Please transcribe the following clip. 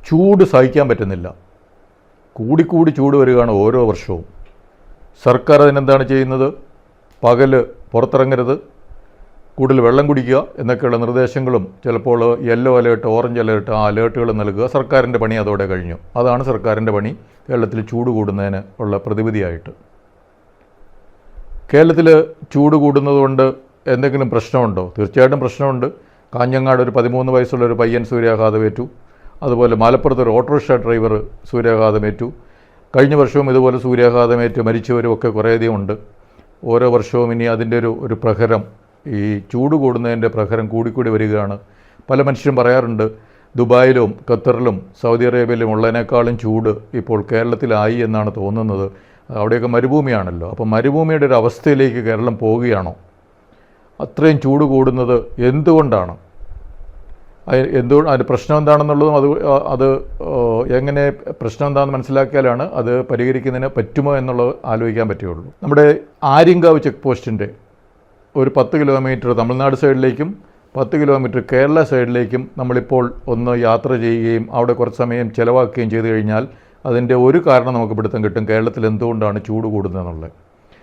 ചൂട് സഹിക്കാൻ പറ്റുന്നില്ല. കൂടിക്കൂടി ചൂട് വരികയാണ് ഓരോ വർഷവും. സർക്കാർ അതിനെന്താണ് ചെയ്യുന്നത്? പകൽ പുറത്തിറങ്ങരുത്, കൂടുതൽ വെള്ളം കുടിക്കുക എന്നൊക്കെയുള്ള നിർദ്ദേശങ്ങളും ചിലപ്പോൾ യെല്ലോ അലേർട്ട്, ഓറഞ്ച് അലേർട്ട്, ആ അലേർട്ടുകൾ നൽകുക. സർക്കാരിൻ്റെ പണി അതോടെ കഴിഞ്ഞു. അതാണ് സർക്കാരിൻ്റെ പണി കേരളത്തിൽ ചൂട് കൂടുന്നതിന് ഉള്ള പ്രതിവിധിയായിട്ട്. കേരളത്തിൽ ചൂട് കൂടുന്നതുകൊണ്ട് എന്തെങ്കിലും പ്രശ്നമുണ്ടോ? തീർച്ചയായിട്ടും പ്രശ്നമുണ്ട്. കാഞ്ഞങ്ങാട് ഒരു 13 വയസ്സുള്ള ഒരു പയ്യൻ സൂര്യാഘാതമേറ്റു. അതുപോലെ മലപ്പുറത്ത് ഒരു ഓട്ടോറിക്ഷ ഡ്രൈവർ സൂര്യാഘാതമേറ്റു. കഴിഞ്ഞ വർഷവും ഇതുപോലെ സൂര്യാഘാതമേറ്റ് മരിച്ചവരും ഒക്കെ കുറേയധികം ഉണ്ട്. ഓരോ വർഷവും ഇനി അതിൻ്റെ ഒരു പ്രഹരം, ഈ ചൂട് കൂടുന്നതിൻ്റെ പ്രഹരം കൂടിക്കൂടി വരികയാണ്. പല മനുഷ്യരും പറയാറുണ്ട്, ദുബായിലും ഖത്തറിലും സൗദി അറേബ്യയിലും ഉള്ളതിനേക്കാളും ചൂട് ഇപ്പോൾ കേരളത്തിലായി എന്നാണ് തോന്നുന്നത്. അവിടെയൊക്കെ മരുഭൂമിയാണല്ലോ. അപ്പോൾ മരുഭൂമിയുടെ ഒരു അവസ്ഥയിലേക്ക് കേരളം പോവുകയാണോ? അത്രയും ചൂട് കൂടുന്നത് എന്തുകൊണ്ടാണ്? അതിന് പ്രശ്നം എന്താണെന്നുള്ളതും അത് എങ്ങനെ പ്രശ്നം എന്താണെന്ന് മനസ്സിലാക്കിയാലാണ് അത് പരിഹരിക്കുന്നതിന് പറ്റുമോ എന്നുള്ളത് ആലോചിക്കാൻ പറ്റുകയുള്ളൂ. നമ്മുടെ ആര്യങ്കാവ് ചെക്ക് പോസ്റ്റിൻ്റെ ഒരു 10 കിലോമീറ്റർ തമിഴ്നാട് സൈഡിലേക്കും 10 കിലോമീറ്റർ കേരള സൈഡിലേക്കും നമ്മളിപ്പോൾ ഒന്ന് യാത്ര ചെയ്യുകയും അവിടെ കുറച്ച് സമയം ചിലവാക്കുകയും ചെയ്തു കഴിഞ്ഞാൽ അതിൻ്റെ ഒരു കാരണം നമുക്ക് പിടുത്തം കിട്ടും, കേരളത്തിൽ എന്തുകൊണ്ടാണ് ചൂട് കൂടുന്നതെന്നുള്ളത്.